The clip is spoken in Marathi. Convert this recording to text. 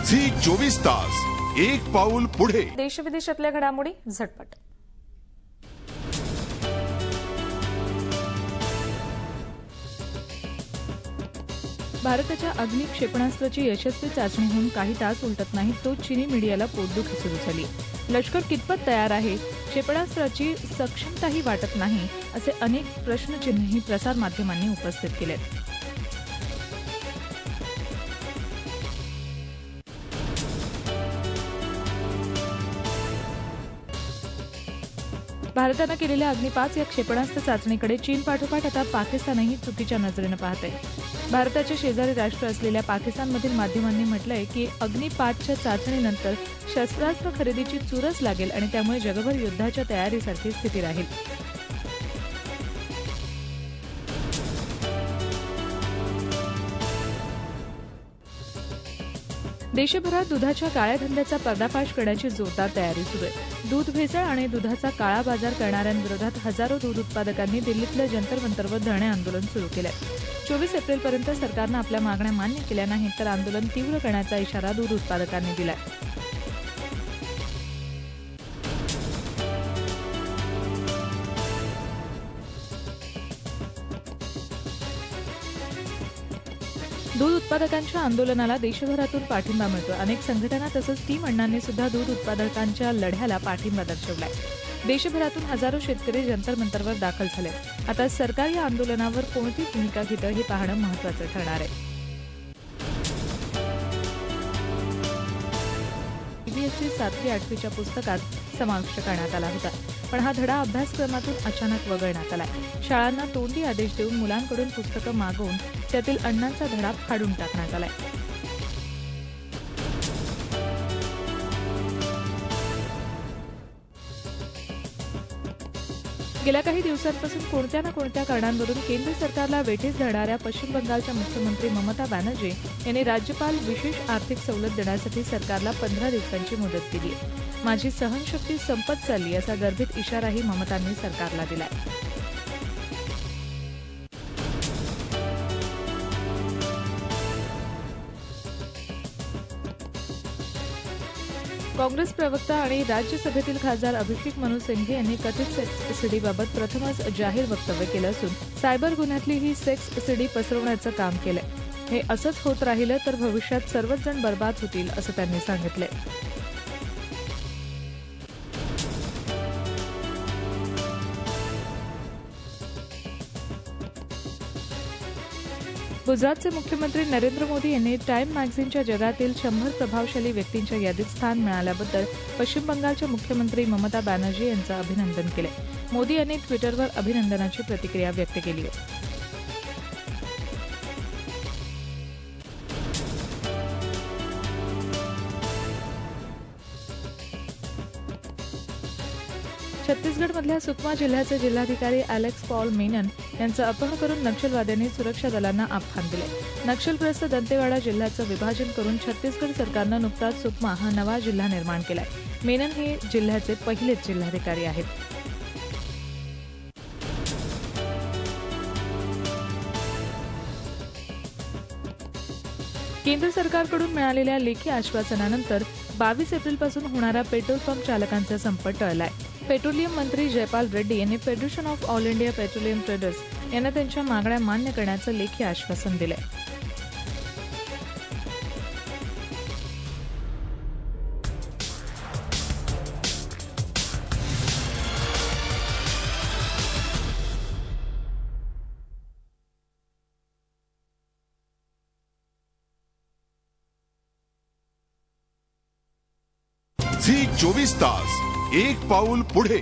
झी 24 तास एक पाऊल पुढे। देशविदेशातल्या घडामोडी झटपट। भारताच्या अग्नि क्षेपणास्त्राची यशस्वी चाचणी होऊन काही तास उलटत नाही तो चीनी मीडियाला पोटदुखी सुरू झाली। लष्कर कितपत तयार आहे, क्षेपणास्त्राची सक्षमताही वाटत नाही, असे अनेक प्रश्नचिन्हही प्रसारमाध्यमांनी उपस्थित केलेत। भारतानं केलेल्या अग्नि 5 या क्षेपणास्त्र चाचणीकडे चीन पाठोपाठ आता पाकिस्तानही चुकीच्या नजरेनं पाहतंय। भारताचे शेजारी राष्ट्र असलेल्या पाकिस्तानमधील माध्यमांनी म्हटलंय की अग्नि 5च्या चाचणीनंतर शस्त्रास्त्र खरेदीची चुरस लागेल आणि त्यामुळे जगभर युद्धाच्या तयारीसारखी स्थिती राहील। देशभरात दुधाच्या काळ्या धंद्याचा पर्दाफाश करण्याची जोरदार तयारी सुरू आहे। दूध भेसळ आणि दुधाचा काळा बाजार करणाऱ्यांविरोधात हजारो दूध उत्पादकांनी दिल्लीतल्या जंतर मंतरवर धरणे आंदोलन सुरू केलंय। 24 एप्रिलपर्यंत सरकारनं आपल्या मागण्या मान्य केल्या नाहीत तर आंदोलन तीव्र करण्याचा इशारा दूध उत्पादकांनी दिलाय। दूध उत्पादकांच्या आंदोलनाला देशभरातून पाठिंबा मिळतो। अनेक संघटना तसंच टीम अण्णांनी सुद्धा दूध उत्पादकांच्या लढ्याला पाठिंबा दर्शवलाय। देशभरातून हजारो शेतकरी जंतर मंतरवर दाखल झाले। आता सरकार या आंदोलनावर कोणती भूमिका घेतं हे पाहणं महत्त्वाचं ठरणार आहे। सीबीएसई 7वी 8वीच्या पुस्तकात समाविष्ट करण्यात आला होता, पण हा धडा अभ्यासक्रमातून अचानक वगळण्यात आलाय। शाळांना तोंडी आदेश देऊन मुलांकडून पुस्तकं मागवून त्यातील अण्णांचा धडा फाडून टाकण्यात आलाय। गेल्या काही दिवसांपासून कोणत्या ना कोणत्या कारणांवरून केंद्र सरकारला वेठीस धरणाऱ्या पश्चिम बंगालच्या मुख्यमंत्री ममता बॅनर्जी यांनी राज्यपाल विशेष आर्थिक सवलत देण्यासाठी सरकारला 15 दिवसांची मुदत दिली आहे। माझी सहनशक्ती संपत चालली असा गर्भित इशाराही ममतांनी सरकारला दिलाय। काँग्रेस प्रवक्ता आणि राज्यसभेतील खासदार अभिषेक मनु सिंघवी यांनी कथित सेक्स सीडीबाबत प्रथमच जाहीर वक्तव्य केलं असून सायबर गुन्ह्यातली ही सेक्स सीडी पसरवण्याचं काम केलंय। हे असंच होत राहिलं तर भविष्यात सर्वच जण बर्बाद होतील असं त्यांनी सांगितलंय। गुजरातचे मुख्यमंत्री नरेंद्र मोदी यांनी टाइम मॅगझिनच्या जगातील 100 प्रभावशाली व्यक्तींच्या यादीत स्थान मिळाल्याबद्दल पश्चिम बंगालच्या मुख्यमंत्री ममता बॅनर्जी यांचं अभिनंदन केलं। मोदी यांनी ट्विटरवर अभिनंदनाची प्रतिक्रिया व्यक्त केली आहे। छत्तीसगडमधल्या सुकमा जिल्ह्याचे जिल्हाधिकारी अलेक्स पॉल मेनन यांचं अपहरण करून नक्षलवाद्यांनी सुरक्षा दलांना आव्हान दिले। नक्षलग्रस्त दंतेवाडा जिल्ह्याचं विभाजन करून छत्तीसगड सरकारनं नुकताच सुकमा हा नवा जिल्हा निर्माण केलाय। मेनन हे जिल्ह्याचे पहिलेच जिल्हाधिकारी आहेत। केंद्र सरकारकडून मिळालेल्या लेखी आश्वासनानंतर 22 एप्रिलपासून होणारा पेट्रोल पंप चालकांचा संप टळलाय। पेट्रोलियम मंत्री जयपाल रेड्डी यांनी federation of all India petroleum traders यांना त्यांच्या मागण्या मान्य करण्याचं लेखी आश्वासन दिलंय। झी 24 तास एक पाऊल पुढे।